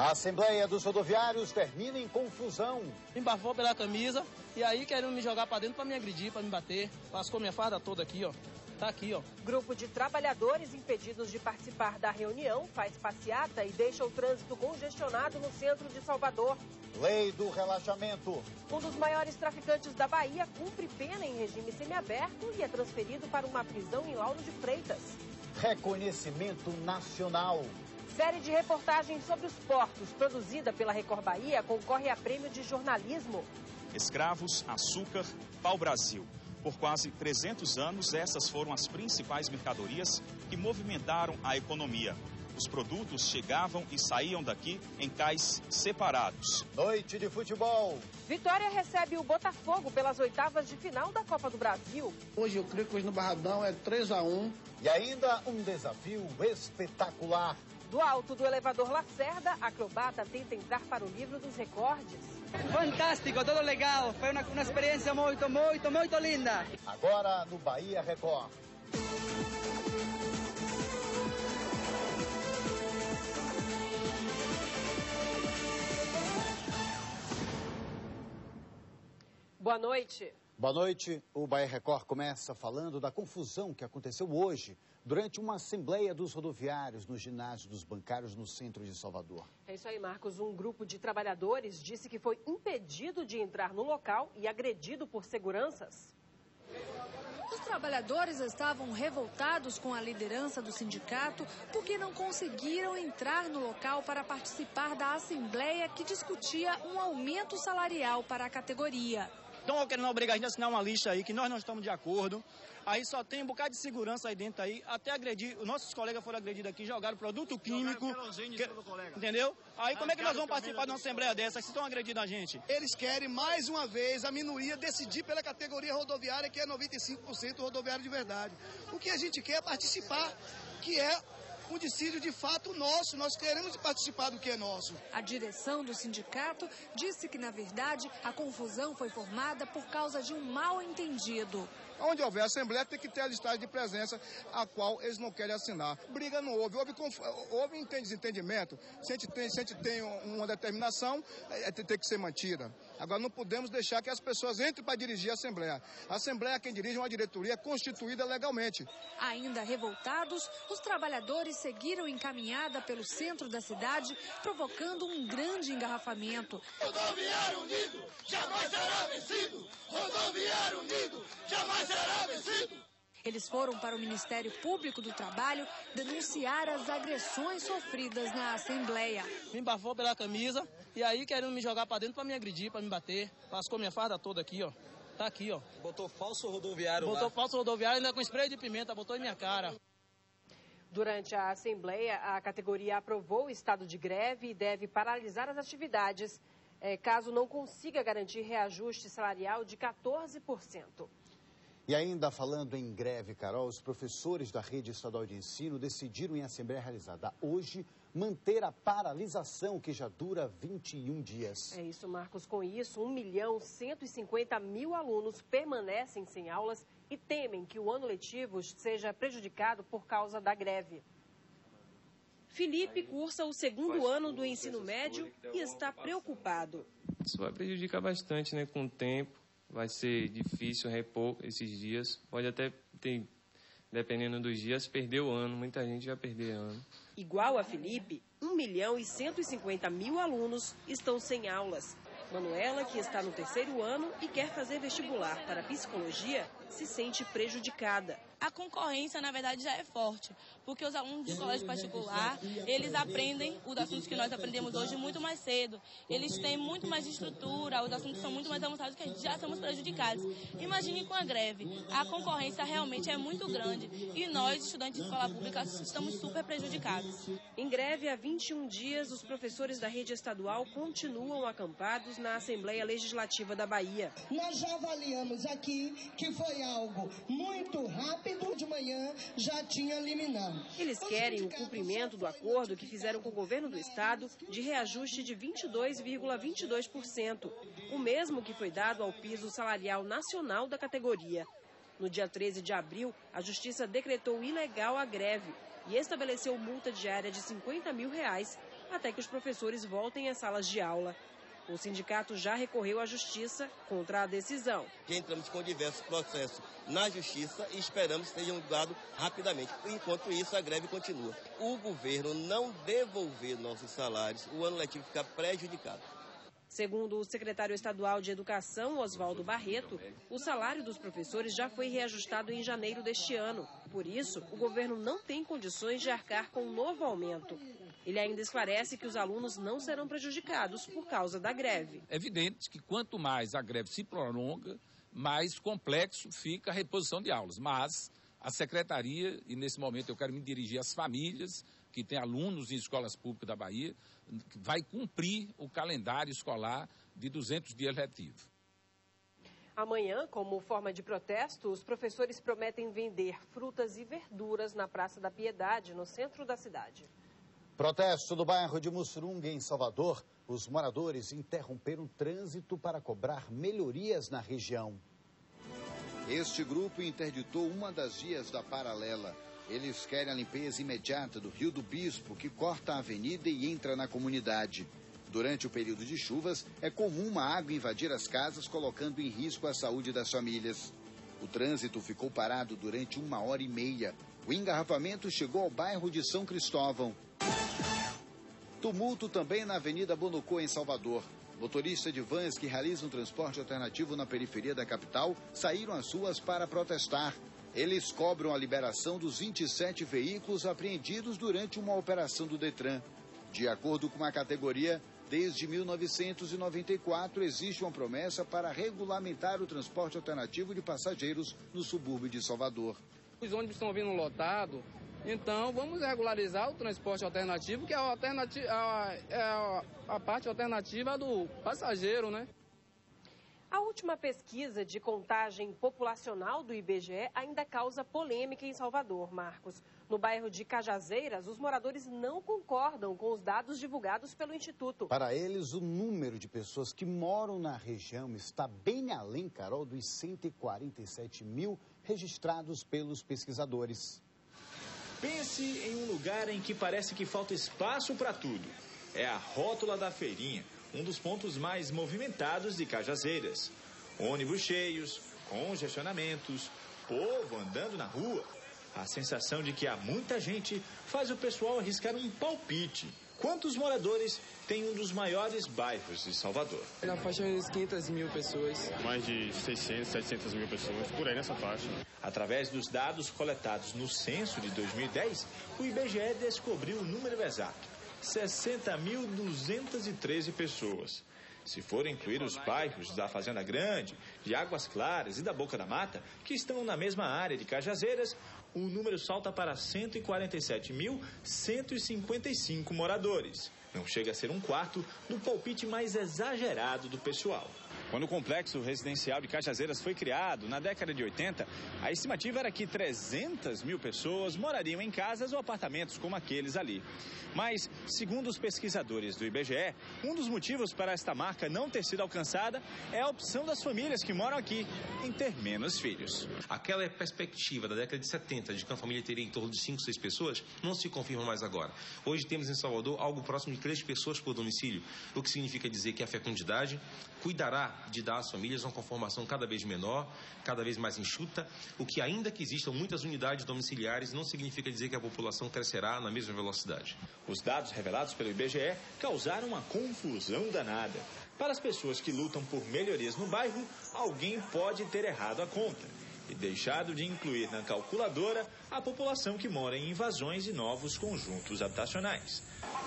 A Assembleia dos Rodoviários termina em confusão. Me embafou pela camisa e aí querendo me jogar pra dentro pra me agredir, pra me bater. Lascou minha farda toda aqui, ó. Tá aqui, ó. Grupo de trabalhadores impedidos de participar da reunião faz passeata e deixa o trânsito congestionado no centro de Salvador. Lei do relaxamento. Um dos maiores traficantes da Bahia cumpre pena em regime semiaberto e é transferido para uma prisão em Lauro de Freitas. Reconhecimento nacional. Série de reportagens sobre os portos, produzida pela Record Bahia, concorre a prêmio de jornalismo. Escravos, açúcar, pau-brasil. Por quase 300 anos, essas foram as principais mercadorias que movimentaram a economia. Os produtos chegavam e saíam daqui em cais separados. Noite de futebol. Vitória recebe o Botafogo pelas oitavas de final da Copa do Brasil. Hoje eu creio que hoje no Barradão é 3-1. E ainda um desafio espetacular. Do alto do elevador Lacerda, a acrobata tenta entrar para o livro dos recordes. Fantástico, tudo legal. Foi uma experiência muito linda. Agora no Bahia Record. Boa noite. Boa noite. O Bahia Record começa falando da confusão que aconteceu hoje durante uma assembleia dos rodoviários no ginásio dos bancários no centro de Salvador. É isso aí, Marcos. Um grupo de trabalhadores disse que foi impedido de entrar no local e agredido por seguranças. Os trabalhadores estavam revoltados com a liderança do sindicato porque não conseguiram entrar no local para participar da assembleia que discutia um aumento salarial para a categoria. Estão querendo obrigar a gente a assinar uma lista aí que nós não estamos de acordo. Aí só tem um bocado de segurança aí dentro aí, até agredir. Os nossos colegas foram agredidos aqui, jogaram produto químico. Entendeu? Aí como é que nós vamos participar de uma assembleia dessa se estão agredindo a gente? Eles querem mais uma vez a minoria decidir pela categoria rodoviária, que é 95% rodoviário de verdade. O que a gente quer é participar, que é um dissídio de fato nosso, nós queremos participar do que é nosso. A direção do sindicato disse que, na verdade, a confusão foi formada por causa de um mal-entendido. Onde houver assembleia tem que ter a listagem de presença a qual eles não querem assinar. Briga não houve, houve desentendimento. Se a gente tem uma determinação, tem que ser mantida. Agora não podemos deixar que as pessoas entrem para dirigir a assembleia. A assembleia quem dirige é uma diretoria constituída legalmente. Ainda revoltados, os trabalhadores seguiram encaminhada pelo centro da cidade, provocando um grande engarrafamento. Rodoviário unido jamais será vencido! Rodoviário unido jamais será vencido! Eles foram para o Ministério Público do Trabalho denunciar as agressões sofridas na Assembleia. Me embafou pela camisa e aí querendo me jogar pra dentro pra me agredir, pra me bater. Lascou minha farda toda aqui, ó. Tá aqui, ó. Botou falso rodoviário lá. Botou falso rodoviário ainda com spray de pimenta, botou em minha cara. Durante a Assembleia, a categoria aprovou o estado de greve e deve paralisar as atividades, caso não consiga garantir reajuste salarial de 14%. E ainda falando em greve, Carol, os professores da rede estadual de ensino decidiram em assembleia realizada hoje manter a paralisação que já dura 21 dias. É isso, Marcos. Com isso, 1.150.000 alunos permanecem sem aulas e temem que o ano letivo seja prejudicado por causa da greve. Felipe cursa o segundo ano do ensino médio e está preocupado. Isso vai prejudicar bastante, né, com o tempo. Vai ser difícil repor esses dias. Pode até ter, dependendo dos dias, perder o ano. Muita gente já perdeu ano. Igual a Felipe, 1.150.000 alunos estão sem aulas. Manuela, que está no terceiro ano e quer fazer vestibular para psicologia, se sente prejudicada. A concorrência, na verdade, já é forte, porque os alunos de colégio particular, eles aprendem os assuntos que nós aprendemos hoje muito mais cedo. Eles têm muito mais estrutura, os assuntos são muito mais avançados que a gente já somos prejudicados. Imagine com a greve, a concorrência realmente é muito grande e nós, estudantes de escola pública, estamos super prejudicados. Em greve há 21 dias, os professores da rede estadual continuam acampados na Assembleia Legislativa da Bahia. Nós já avaliamos aqui que foi algo muito rápido. De manhã já tinha liminar. Eles querem o cumprimento do acordo que fizeram com o governo do estado de reajuste de 22,22%, o mesmo que foi dado ao piso salarial nacional da categoria. No dia 13 de abril, a Justiça decretou ilegal a greve e estabeleceu multa diária de R$ 50.000 até que os professores voltem às salas de aula. O sindicato já recorreu à justiça contra a decisão. Entramos com diversos processos na justiça e esperamos que sejam julgados rapidamente. Enquanto isso, a greve continua. O governo não devolver nossos salários, o ano letivo fica prejudicado. Segundo o secretário estadual de Educação, Oswaldo Barreto, o salário dos professores já foi reajustado em janeiro deste ano. Por isso, o governo não tem condições de arcar com um novo aumento. Ele ainda esclarece que os alunos não serão prejudicados por causa da greve. É evidente que quanto mais a greve se prolonga, mais complexo fica a reposição de aulas. Mas a secretaria, e nesse momento eu quero me dirigir às famílias que têm alunos em escolas públicas da Bahia, vai cumprir o calendário escolar de 200 dias letivos. Amanhã, como forma de protesto, os professores prometem vender frutas e verduras na Praça da Piedade, no centro da cidade. Protesto do bairro de Mussurunga, em Salvador. Os moradores interromperam o trânsito para cobrar melhorias na região. Este grupo interditou uma das vias da paralela. Eles querem a limpeza imediata do Rio do Bispo, que corta a avenida e entra na comunidade. Durante o período de chuvas, é comum a água invadir as casas, colocando em risco a saúde das famílias. O trânsito ficou parado durante 1h30. O engarrafamento chegou ao bairro de São Cristóvão. Tumulto também na Avenida Bonocô, em Salvador. Motoristas de vans que realizam transporte alternativo na periferia da capital saíram às ruas para protestar. Eles cobram a liberação dos 27 veículos apreendidos durante uma operação do Detran. De acordo com a categoria, desde 1994 existe uma promessa para regulamentar o transporte alternativo de passageiros no subúrbio de Salvador. Os ônibus estão vindo lotados, então vamos regularizar o transporte alternativo, que é a parte alternativa do passageiro, né? A última pesquisa de contagem populacional do IBGE ainda causa polêmica em Salvador, Marcos. No bairro de Cajazeiras, os moradores não concordam com os dados divulgados pelo Instituto. Para eles, o número de pessoas que moram na região está bem além, Carol, dos 147 mil registrados pelos pesquisadores. Pense em um lugar em que parece que falta espaço para tudo. É a rótula da feirinha, um dos pontos mais movimentados de Cajazeiras. Ônibus cheios, congestionamentos, povo andando na rua. A sensação de que há muita gente faz o pessoal arriscar um palpite. Quantos moradores tem um dos maiores bairros de Salvador? Na faixa de 500 mil pessoas. Mais de 600, 700 mil pessoas, por aí nessa faixa. Através dos dados coletados no censo de 2010, o IBGE descobriu o número exato: 60.213 pessoas. Se for incluir os bairros da Fazenda Grande, de Águas Claras e da Boca da Mata, que estão na mesma área de Cajazeiras, o número salta para 147.155 moradores. Não chega a ser um quarto do palpite mais exagerado do pessoal. Quando o complexo residencial de Cajazeiras foi criado, na década de 80, a estimativa era que 300 mil pessoas morariam em casas ou apartamentos como aqueles ali. Mas, segundo os pesquisadores do IBGE, um dos motivos para esta marca não ter sido alcançada é a opção das famílias que moram aqui em ter menos filhos. Aquela perspectiva da década de 70 de que uma família teria em torno de 5, 6 pessoas não se confirma mais agora. Hoje temos em Salvador algo próximo de 3 pessoas por domicílio, o que significa dizer que a fecundidade cuidará de dar às famílias uma conformação cada vez menor, cada vez mais enxuta, o que ainda que existam muitas unidades domiciliares não significa dizer que a população crescerá na mesma velocidade. Os dados revelados pelo IBGE causaram uma confusão danada. Para as pessoas que lutam por melhorias no bairro, alguém pode ter errado a conta e deixado de incluir na calculadora a população que mora em invasões e novos conjuntos habitacionais.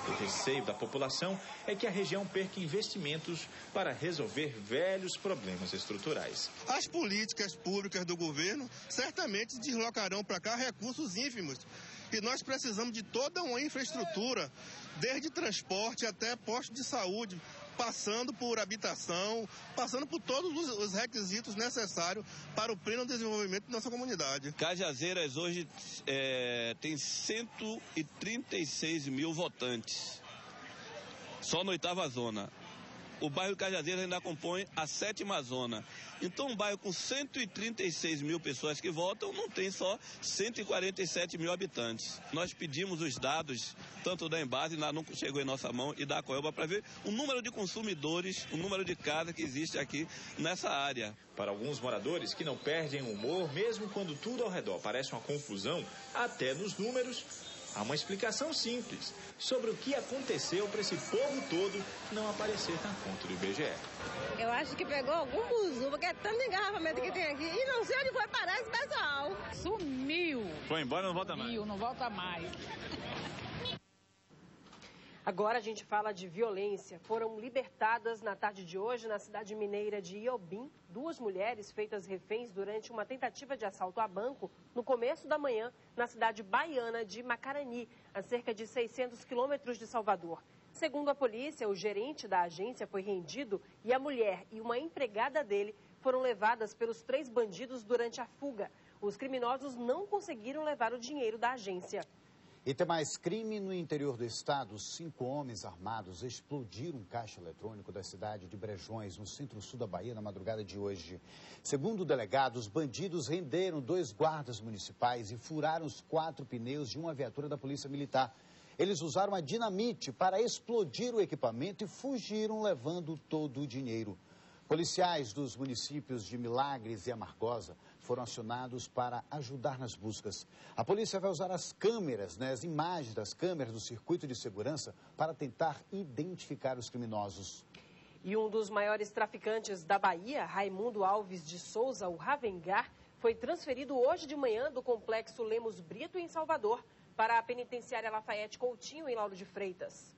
O receio da população é que a região perca investimentos para resolver velhos problemas estruturais. As políticas públicas do governo certamente deslocarão para cá recursos ínfimos. E nós precisamos de toda uma infraestrutura, desde transporte até posto de saúde, passando por habitação, passando por todos os requisitos necessários para o pleno desenvolvimento da nossa comunidade. Cajazeiras hoje tem 136 mil votantes, só na 8ª zona. o bairro Cajazeiras ainda compõe a 7ª zona. Então, um bairro com 136 mil pessoas que votam não tem só 147 mil habitantes. Nós pedimos os dados, tanto da Embase, não chegou em nossa mão, e da Coelba, para ver o número de consumidores, o número de casas que existe aqui nessa área. Para alguns moradores que não perdem o humor, mesmo quando tudo ao redor parece uma confusão, até nos números, há uma explicação simples sobre o que aconteceu para esse povo todo não aparecer na conta do IBGE. Eu acho que pegou algum buzu, porque é tanto engarrafamento que tem aqui, e não sei onde foi parar esse pessoal. Sumiu. Foi embora e não volta mais. Sumiu, não volta mais. Agora a gente fala de violência. Foram libertadas na tarde de hoje, na cidade mineira de Iobim, 2 mulheres feitas reféns durante uma tentativa de assalto a banco no começo da manhã, na cidade baiana de Macarani, a cerca de 600 quilômetros de Salvador. Segundo a polícia, o gerente da agência foi rendido e a mulher e uma empregada dele foram levadas pelos 3 bandidos durante a fuga. Os criminosos não conseguiram levar o dinheiro da agência. E tem mais crime no interior do estado. 5 homens armados explodiram um caixa eletrônico da cidade de Brejões, no centro-sul da Bahia, na madrugada de hoje. Segundo o delegado, os bandidos renderam 2 guardas municipais e furaram os 4 pneus de uma viatura da Polícia Militar. Eles usaram a dinamite para explodir o equipamento e fugiram levando todo o dinheiro. Policiais dos municípios de Milagres e Amargosa foram acionados para ajudar nas buscas. A polícia vai usar as câmeras, as imagens das câmeras do circuito de segurança para tentar identificar os criminosos. E um dos maiores traficantes da Bahia, Raimundo Alves de Souza, o Ravengar, foi transferido hoje de manhã do complexo Lemos Brito, em Salvador, para a penitenciária Lafayette Coutinho, em Lauro de Freitas.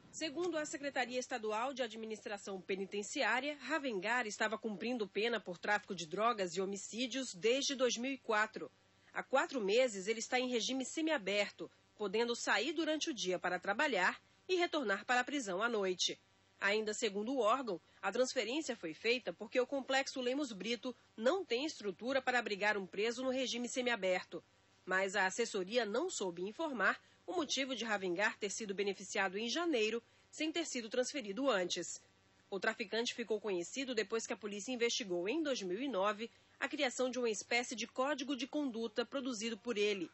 Segundo a Secretaria Estadual de Administração Penitenciária, Ravengar estava cumprindo pena por tráfico de drogas e homicídios desde 2004. Há 4 meses ele está em regime semiaberto, podendo sair durante o dia para trabalhar e retornar para a prisão à noite. Ainda segundo o órgão, a transferência foi feita porque o complexo Lemos Brito não tem estrutura para abrigar um preso no regime semiaberto. Mas a assessoria não soube informar o motivo de Ravengar ter sido beneficiado em janeiro, sem ter sido transferido antes. O traficante ficou conhecido depois que a polícia investigou, em 2009, a criação de uma espécie de código de conduta produzido por ele.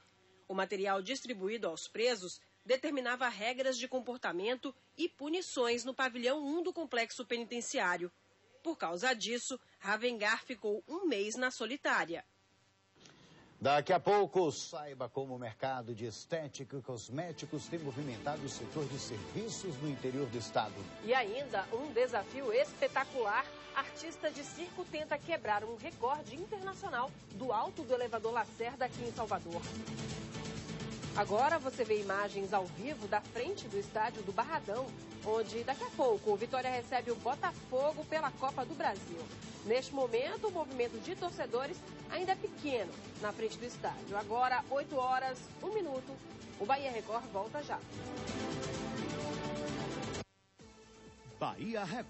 O material distribuído aos presos determinava regras de comportamento e punições no pavilhão 1 do complexo penitenciário. Por causa disso, Ravengar ficou 1 mês na solitária. Daqui a pouco, saiba como o mercado de estética e cosméticos tem movimentado o setor de serviços no interior do estado. E ainda um desafio espetacular. Artista de circo tenta quebrar um recorde internacional do alto do elevador Lacerda aqui em Salvador. Agora você vê imagens ao vivo da frente do estádio do Barradão, onde daqui a pouco o Vitória recebe o Botafogo pela Copa do Brasil. Neste momento, o movimento de torcedores ainda é pequeno na frente do estádio. Agora, 8 horas, 1 minuto. O Bahia Record volta já. Bahia Record.